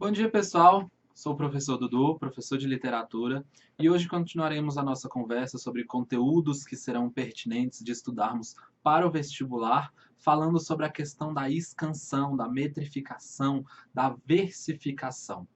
Bom dia, pessoal. Sou o professor Dudu, professor de literatura, e hoje continuaremos a nossa conversa sobre conteúdos que serão pertinentes de estudarmos para o vestibular, falando sobre a questão da escansão, da metrificação, da versificação.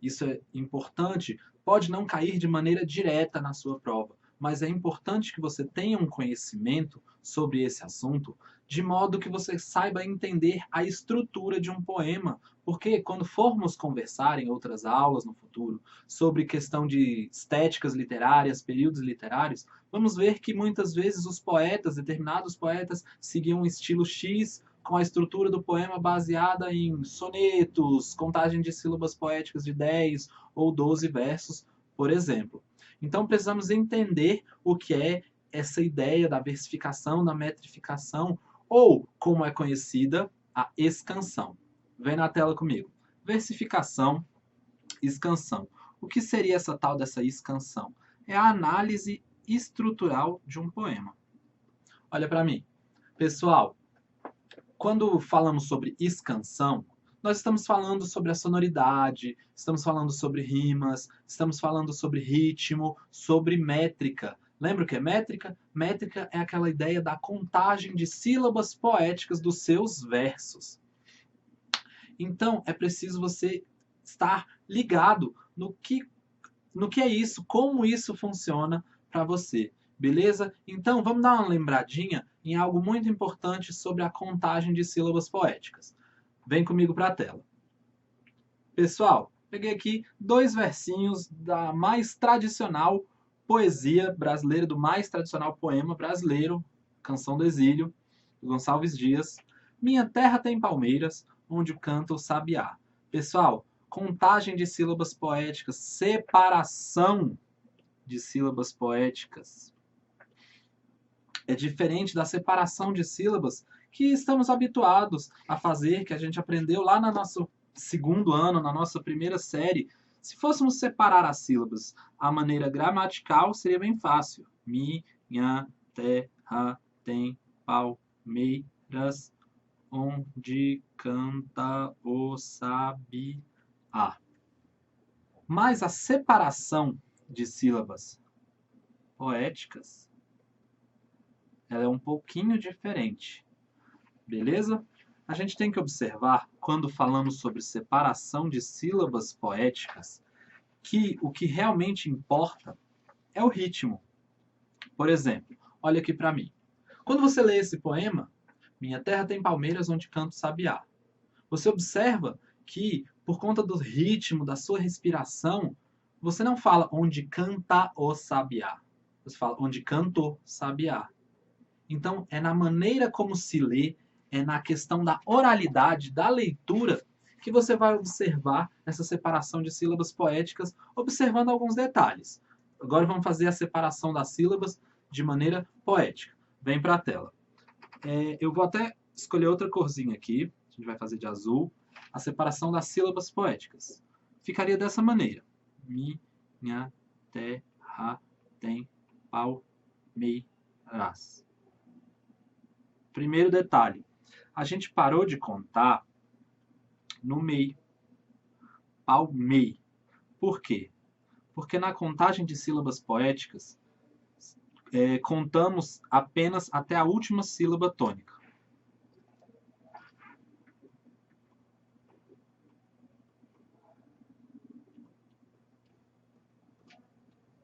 Isso é importante, pode não cair de maneira direta na sua prova, mas é importante que você tenha um conhecimento sobre esse assunto, de modo que você saiba entender a estrutura de um poema, porque quando formos conversar em outras aulas no futuro sobre questão de estéticas literárias, períodos literários, vamos ver que muitas vezes os poetas, determinados poetas, seguiam um estilo X com a estrutura do poema baseada em sonetos, contagem de sílabas poéticas de 10 ou 12 versos, por exemplo. Então precisamos entender o que é essa ideia da versificação, da metrificação, ou, como é conhecida, a escansão. Vem na tela comigo. Versificação, escansão. O que seria essa tal dessa escansão? É a análise estrutural de um poema. Olha para mim. Pessoal, quando falamos sobre escansão, nós estamos falando sobre a sonoridade, estamos falando sobre rimas, estamos falando sobre ritmo, sobre métrica. Lembra o que é métrica? Métrica é aquela ideia da contagem de sílabas poéticas dos seus versos. Então, é preciso você estar ligado no que é isso, como isso funciona para você. Beleza? Então, vamos dar uma lembradinha em algo muito importante sobre a contagem de sílabas poéticas. Vem comigo para a tela. Pessoal, peguei aqui dois versinhos da mais tradicional poesia brasileira, do mais tradicional poema brasileiro, Canção do Exílio, do Gonçalves Dias. Minha terra tem palmeiras, onde canta o sabiá. Pessoal, contagem de sílabas poéticas, separação de sílabas poéticas. É diferente da separação de sílabas que estamos habituados a fazer, que a gente aprendeu lá no nosso segundo ano, na nossa primeira série. Se fôssemos separar as sílabas, a maneira gramatical seria bem fácil. Minha terra tem palmeiras, onde canta o sabiá. Mas a separação de sílabas poéticas, ela é um pouquinho diferente, beleza? A gente tem que observar, quando falamos sobre separação de sílabas poéticas, que o que realmente importa é o ritmo. Por exemplo, olha aqui para mim. Quando você lê esse poema, Minha terra tem palmeiras onde canto sabiá, você observa que, por conta do ritmo, da sua respiração, você não fala onde canta o sabiá. Você fala onde canto sabiá. Então, é na maneira como se lê, é na questão da oralidade, da leitura, que você vai observar essa separação de sílabas poéticas, observando alguns detalhes. Agora vamos fazer a separação das sílabas de maneira poética. Vem para a tela. Eu vou até escolher outra corzinha aqui. A gente vai fazer de azul. A separação das sílabas poéticas. Ficaria dessa maneira. Minha terra tem palmeiras. Primeiro detalhe, a gente parou de contar no MEI, ao MEI. Por quê? Porque na contagem de sílabas poéticas, contamos apenas até a última sílaba tônica.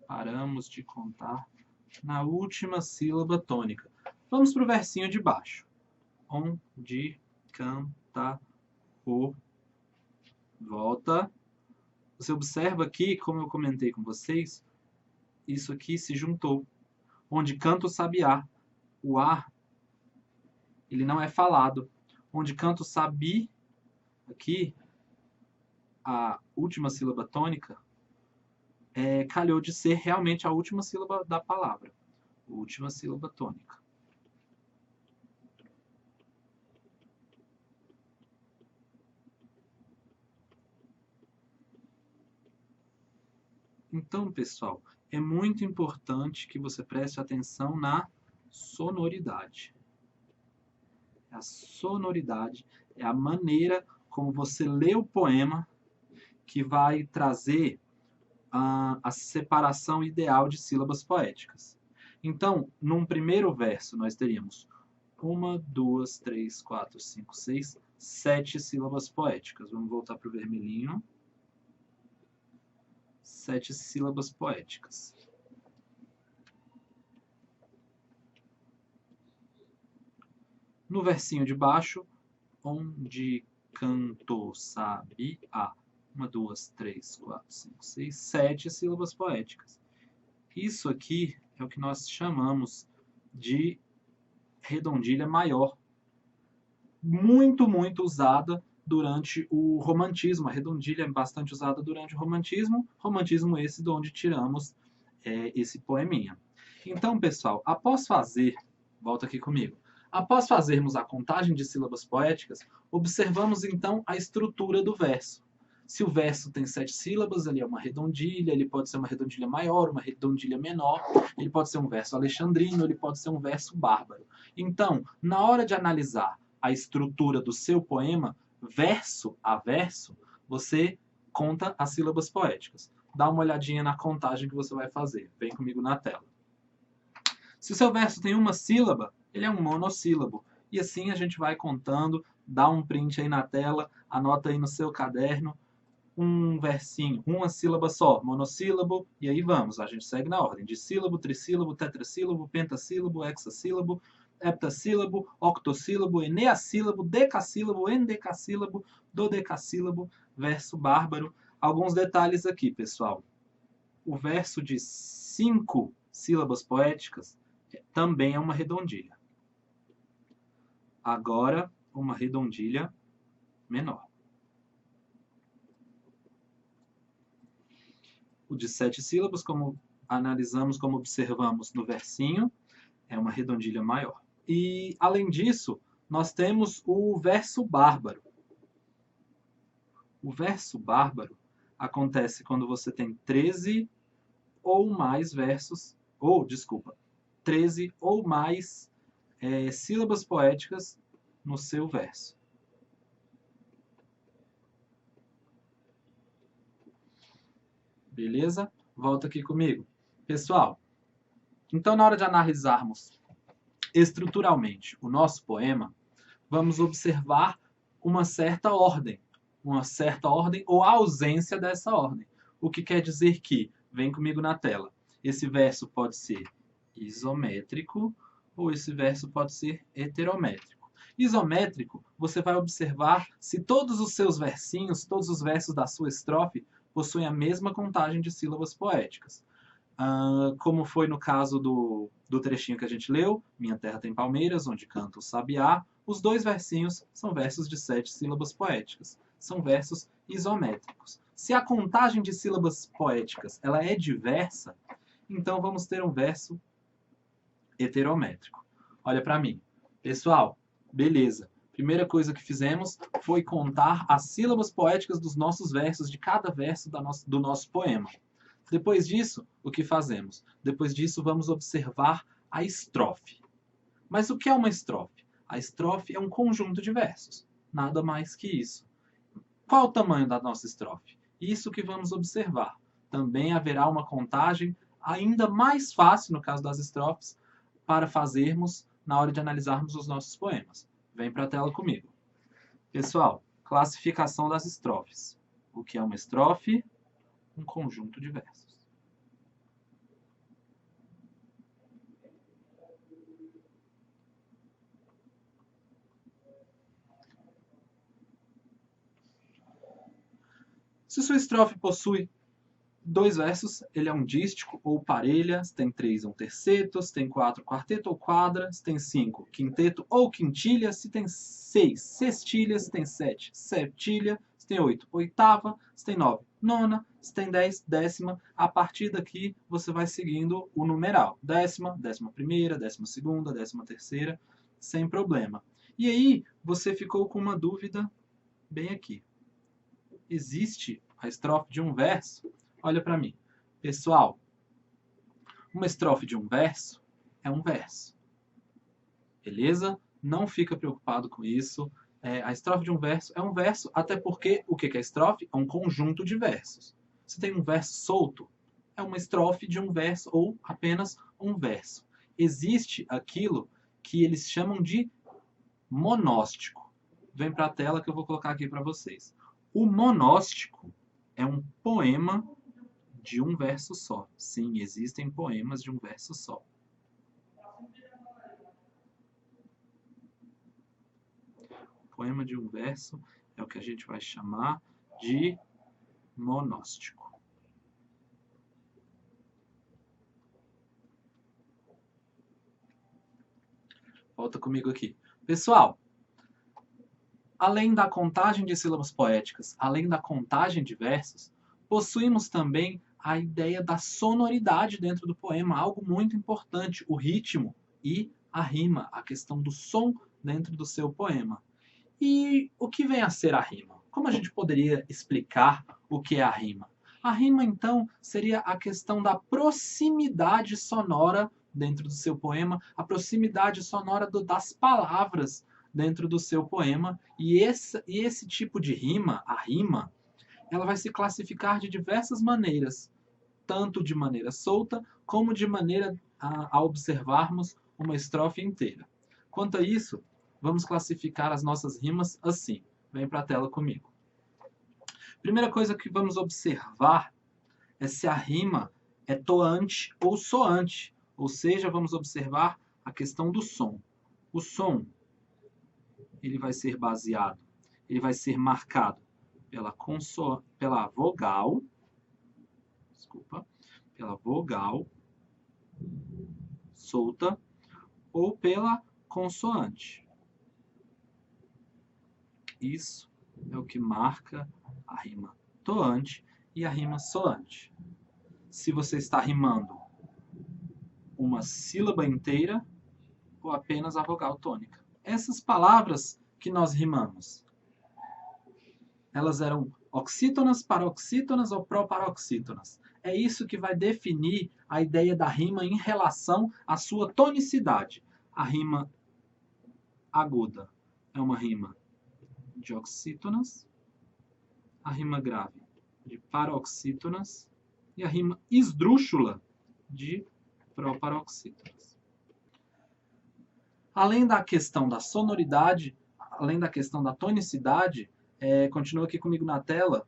Paramos de contar na última sílaba tônica. Vamos para o versinho de baixo. Onde canta o... Volta. Você observa aqui, como eu comentei com vocês, isso aqui se juntou. Onde canta o sabiá. O A, ele não é falado. Onde canta o sabi, aqui, a última sílaba tônica, calhou de ser realmente a última sílaba da palavra. Última sílaba tônica. Então, pessoal, é muito importante que você preste atenção na sonoridade. A sonoridade é a maneira como você lê o poema que vai trazer a separação ideal de sílabas poéticas. Então, num primeiro verso, nós teríamos 1, 2, 3, 4, 5, 6, 7 sílabas poéticas. Vamos voltar para o vermelhinho. 7 sílabas poéticas. No versinho de baixo, onde canto sabe a 1, 2, 3, 4, 5, 6, 7 sílabas poéticas. Isso aqui é o que nós chamamos de redondilha maior. Muito, muito usada durante o romantismo. A redondilha é bastante usada durante o romantismo. Romantismo esse de onde tiramos esse poeminha. Então, pessoal, volta aqui comigo. Após fazermos a contagem de sílabas poéticas, observamos então a estrutura do verso. Se o verso tem 7 sílabas, ele é uma redondilha, ele pode ser uma redondilha maior, uma redondilha menor, ele pode ser um verso alexandrino, ele pode ser um verso bárbaro. Então, na hora de analisar a estrutura do seu poema, verso a verso, você conta as sílabas poéticas. Dá uma olhadinha na contagem que você vai fazer. Vem comigo na tela. Se o seu verso tem uma sílaba, ele é um monossílabo. E assim a gente vai contando, dá um print aí na tela, anota aí no seu caderno, um versinho, uma sílaba só, monossílabo, e aí vamos, a gente segue na ordem, de sílabo, trissílabo, tetrassílabo, pentassílabo, hexassílabo, heptassílabo, octossílabo, eneassílabo, decassílabo, endecassílabo, dodecassílabo, verso bárbaro. Alguns detalhes aqui, pessoal. O verso de 5 sílabas poéticas também é uma redondilha. Agora, uma redondilha menor. O de 7 sílabas, como analisamos, como observamos no versinho, é uma redondilha maior. E, além disso, nós temos o verso bárbaro. O verso bárbaro acontece quando você tem 13 ou mais versos, 13 ou mais sílabas poéticas no seu verso. Beleza? Volta aqui comigo. Pessoal, então na hora de analisarmos estruturalmente o nosso poema, vamos observar uma certa ordem ou a ausência dessa ordem. O que quer dizer que, vem comigo na tela, esse verso pode ser isométrico ou esse verso pode ser heterométrico. Isométrico, você vai observar se todos os seus versinhos, todos os versos da sua estrofe, possuem a mesma contagem de sílabas poéticas. Como foi no caso do trechinho que a gente leu, Minha Terra Tem Palmeiras, onde canta o sabiá, os 2 versinhos são versos de 7 sílabas poéticas. São versos isométricos. Se a contagem de sílabas poéticas ela é diversa, então vamos ter um verso heterométrico. Olha para mim. Pessoal, beleza. Primeira coisa que fizemos foi contar as sílabas poéticas dos nossos versos, de cada verso do nosso poema. Depois disso, o que fazemos? Depois disso, vamos observar a estrofe. Mas o que é uma estrofe? A estrofe é um conjunto de versos. Nada mais que isso. Qual o tamanho da nossa estrofe? Isso que vamos observar. Também haverá uma contagem ainda mais fácil, no caso das estrofes, para fazermos na hora de analisarmos os nossos poemas. Vem para a tela comigo. Pessoal, classificação das estrofes. O que é uma estrofe? Um conjunto de versos. Se sua estrofe possui 2 versos, ele é um dístico ou parelha. Se tem 3, é um terceto. Se tem 4, quarteto ou quadra. Se tem 5, quinteto ou quintilha. Se tem 6, sextilha. Se tem 7, septilha. Se tem 8, oitava. Se tem 9, nona. Se tem 10, décima. A partir daqui, você vai seguindo o numeral. Décima, 11ª, 12ª, 13ª, sem problema. E aí, você ficou com uma dúvida bem aqui. Existe a estrofe de um verso? Olha para mim. Pessoal, uma estrofe de um verso é um verso. Beleza? Não fica preocupado com isso. a estrofe de um verso é um verso, até porque o que é estrofe? É um conjunto de versos. Se tem um verso solto, é uma estrofe de um verso ou apenas um verso. Existe aquilo que eles chamam de monóstico. Vem para a tela que eu vou colocar aqui para vocês. O monóstico é um poema de um verso só. Sim, existem poemas de um verso só. Poema de um verso é o que a gente vai chamar de monóstico. Volta comigo aqui. Pessoal, além da contagem de sílabas poéticas, além da contagem de versos, possuímos também a ideia da sonoridade dentro do poema, algo muito importante, o ritmo e a rima, a questão do som dentro do seu poema. E o que vem a ser a rima? Como a gente poderia explicar o que é a rima? A rima, então, seria a questão da proximidade sonora dentro do seu poema, a proximidade sonora das palavras dentro do seu poema. E esse tipo de rima, a rima, ela vai se classificar de diversas maneiras, tanto de maneira solta, como de maneira a observarmos uma estrofe inteira. Quanto a isso, vamos classificar as nossas rimas assim. Vem para a tela comigo. Primeira coisa que vamos observar é se a rima é toante ou soante, ou seja, vamos observar a questão do som. O som, ele vai ser baseado, ele vai ser marcado pela vogal, pela vogal solta ou pela consoante. Isso é o que marca a rima toante e a rima soante. Se você está rimando uma sílaba inteira ou apenas a vogal tônica. Essas palavras que nós rimamos, elas eram oxítonas, paroxítonas ou proparoxítonas. É isso que vai definir a ideia da rima em relação à sua tonicidade. A rima aguda é uma rima de oxítonas, a rima grave de paroxítonas e a rima esdrúxula de proparoxítonas. Além da questão da sonoridade, além da questão da tonicidade, continua aqui comigo na tela,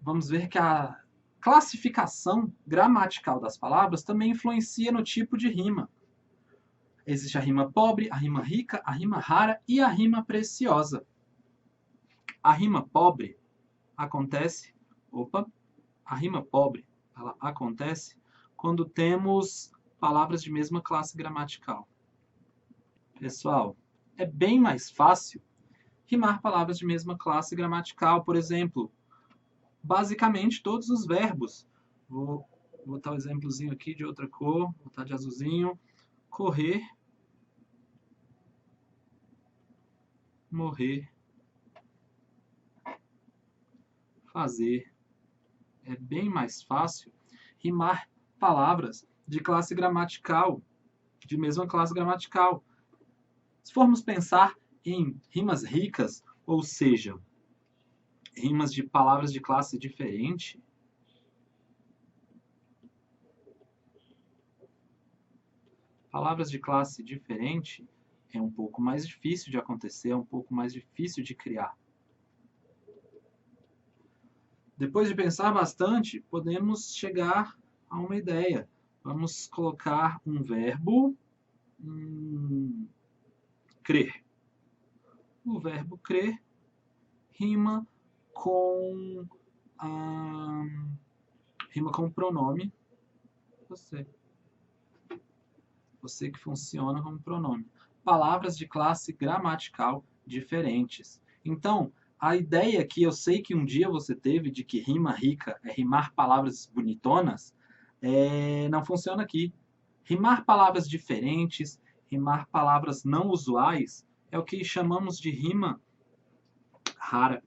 vamos ver que a classificação gramatical das palavras também influencia no tipo de rima. Existe a rima pobre, a rima rica, a rima rara e a rima preciosa. A rima pobre acontece, a rima pobre, ela acontece quando temos palavras de mesma classe gramatical. Pessoal, é bem mais fácil rimar palavras de mesma classe gramatical. Por exemplo, basicamente todos os verbos. Vou botar um exemplozinho aqui de outra cor, vou botar de azulzinho. Correr, morrer, fazer. É bem mais fácil rimar palavras de classe gramatical, de mesma classe gramatical. Se formos pensar em rimas ricas, ou seja, rimas de palavras de classe diferente, palavras de classe diferente é um pouco mais difícil de acontecer, é um pouco mais difícil de criar. Depois de pensar bastante, podemos chegar a uma ideia. Vamos colocar um verbo, crer. O verbo crer rima com o pronome você. Você que funciona como pronome. Palavras de classe gramatical diferentes. Então, a ideia que eu sei que um dia você teve de que rima rica é rimar palavras bonitonas, não funciona aqui. Rimar palavras diferentes, rimar palavras não usuais, é o que chamamos de rima rara.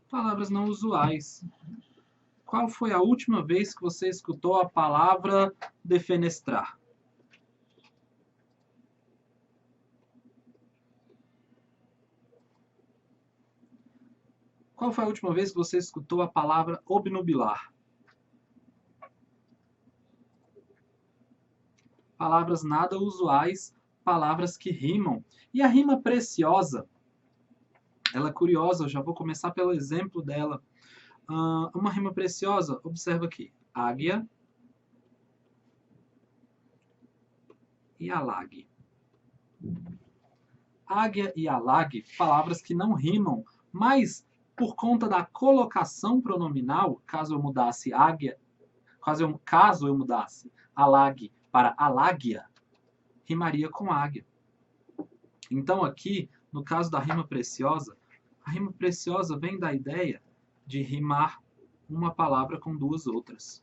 Palavras não usuais. Qual foi a última vez que você escutou a palavra defenestrar? Qual foi a última vez que você escutou a palavra obnubilar? Palavras nada usuais, palavras que rimam. E a rima preciosa, ela é curiosa, eu já vou começar pelo exemplo dela. Uma rima preciosa, observa aqui. Águia e alague. Águia e alague, palavras que não rimam, mas por conta da colocação pronominal, caso eu mudasse águia, caso eu mudasse alague para aláguia, rimaria com águia. Então aqui, no caso da rima preciosa, a rima preciosa vem da ideia de rimar uma palavra com duas outras.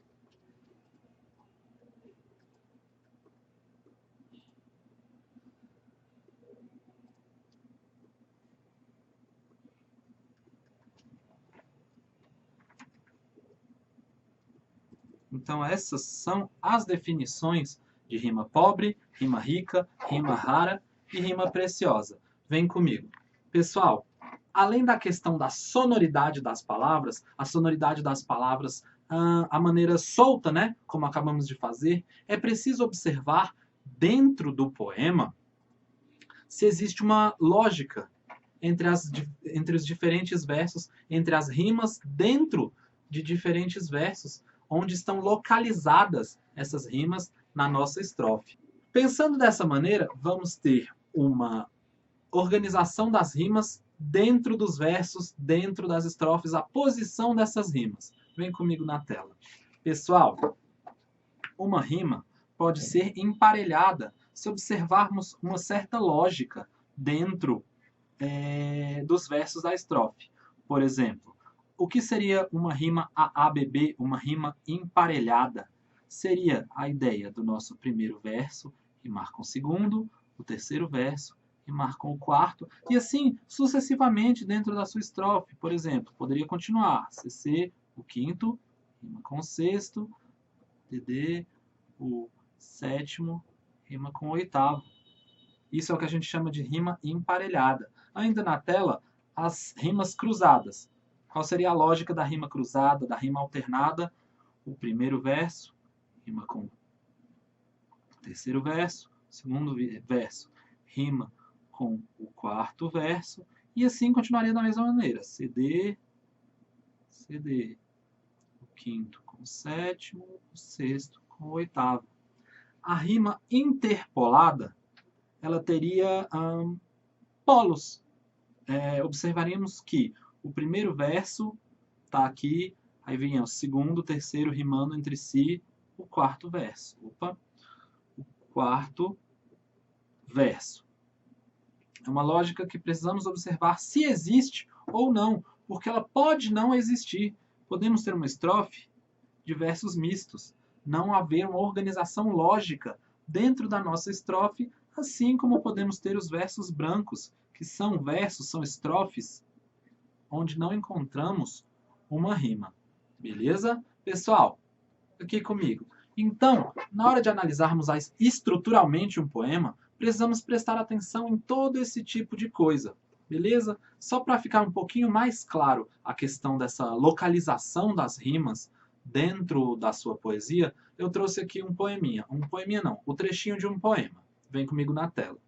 Então essas são as definições de rima pobre, rima rica, rima rara e rima preciosa. Vem comigo. Pessoal, além da questão da sonoridade das palavras, a sonoridade das palavras, a maneira solta, né, como acabamos de fazer, é preciso observar dentro do poema se existe uma lógica entre os diferentes versos, entre as rimas dentro de diferentes versos, onde estão localizadas essas rimas na nossa estrofe. Pensando dessa maneira, vamos ter uma organização das rimas dentro dos versos, dentro das estrofes, a posição dessas rimas. Vem comigo na tela. Pessoal, uma rima pode ser emparelhada se observarmos uma certa lógica dentro dos versos da estrofe. Por exemplo, o que seria uma rima AABB, uma rima emparelhada? Seria a ideia do nosso primeiro verso rimar com o segundo, o terceiro verso rimar com o quarto, e assim sucessivamente dentro da sua estrofe. Por exemplo, poderia continuar CC, o quinto, rima com o sexto, DD, o sétimo, rima com o oitavo. Isso é o que a gente chama de rima emparelhada. Ainda na tela, as rimas cruzadas. Qual seria a lógica da rima cruzada, da rima alternada? O primeiro verso rima com o terceiro verso, o segundo verso rima com o quarto verso, e assim continuaria da mesma maneira. CD, CD, o quinto com o sétimo, o sexto com o oitavo. A rima interpolada, ela teria polos. Observaríamos que o primeiro verso está aqui, aí vinha o segundo, o terceiro rimando entre si, o quarto verso. O quarto verso. É uma lógica que precisamos observar se existe ou não, porque ela pode não existir. Podemos ter uma estrofe de versos mistos, não haver uma organização lógica dentro da nossa estrofe, assim como podemos ter os versos brancos, que são versos, são estrofes, onde não encontramos uma rima. Beleza? Pessoal, aqui comigo. Então, na hora de analisarmos estruturalmente um poema, precisamos prestar atenção em todo esse tipo de coisa. Beleza? Só para ficar um pouquinho mais claro a questão dessa localização das rimas dentro da sua poesia, eu trouxe aqui um poeminha. Um poeminha não, o trechinho de um poema. Vem comigo na tela.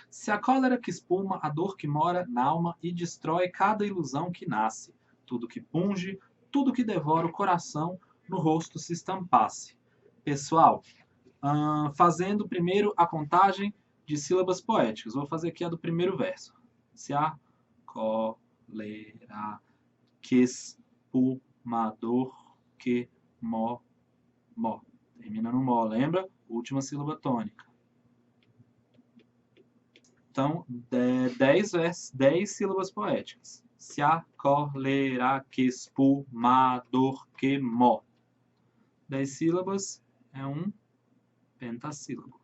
Se a cólera que espuma, a dor que mora na alma e destrói cada ilusão que nasce, tudo que punge, tudo que devora o coração, no rosto se estampasse. Pessoal, fazendo primeiro a contagem de sílabas poéticas. Vou fazer aqui a do primeiro verso. Se a cólera que espumador que mó. Termina no mó, lembra? Última sílaba tônica. Então, 10 sílabas poéticas. Se a cólera que espumador que mó. 10 sílabas é um pentassílabo.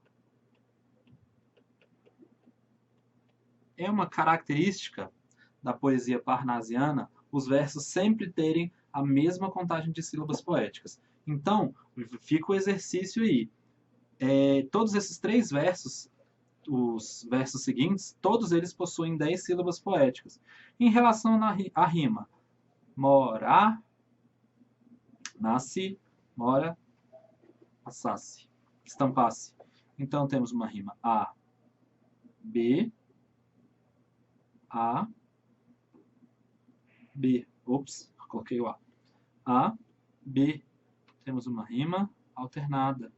É uma característica da poesia parnasiana os versos sempre terem a mesma contagem de sílabas poéticas. Então, fica o exercício aí. Todos esses 3 versos, os versos seguintes, todos eles possuem 10 sílabas poéticas. Em relação à rima, mora, nasce, mora, passasse, estampasse. Então temos uma rima A, B, A, B. Ops, coloquei o A. A, B. Temos uma rima alternada.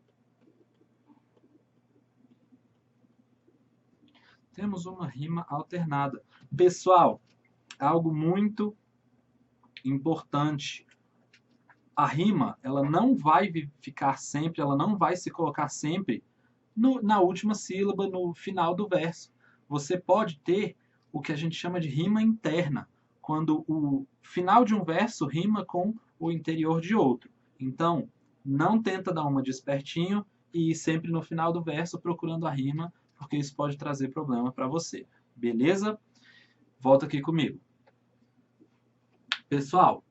Temos uma rima alternada. Pessoal, algo muito importante. A rima, ela não vai ficar sempre, ela não vai se colocar sempre na última sílaba, no final do verso. Você pode ter o que a gente chama de rima interna, quando o final de um verso rima com o interior de outro. Então, não tenta dar uma de espertinho e ir sempre no final do verso procurando a rima, porque isso pode trazer problema para você. Beleza? Volta aqui comigo. Pessoal,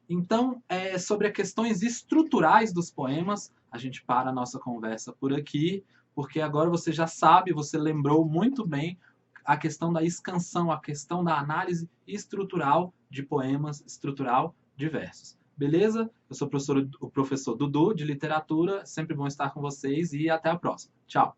então, sobre as questões estruturais dos poemas, a gente para a nossa conversa por aqui, porque agora você já sabe, você lembrou muito bem a questão da escansão, a questão da análise estrutural de poemas, estrutural de versos. Beleza? Eu sou o professor Dudu, de literatura, sempre bom estar com vocês e até a próxima. Tchau!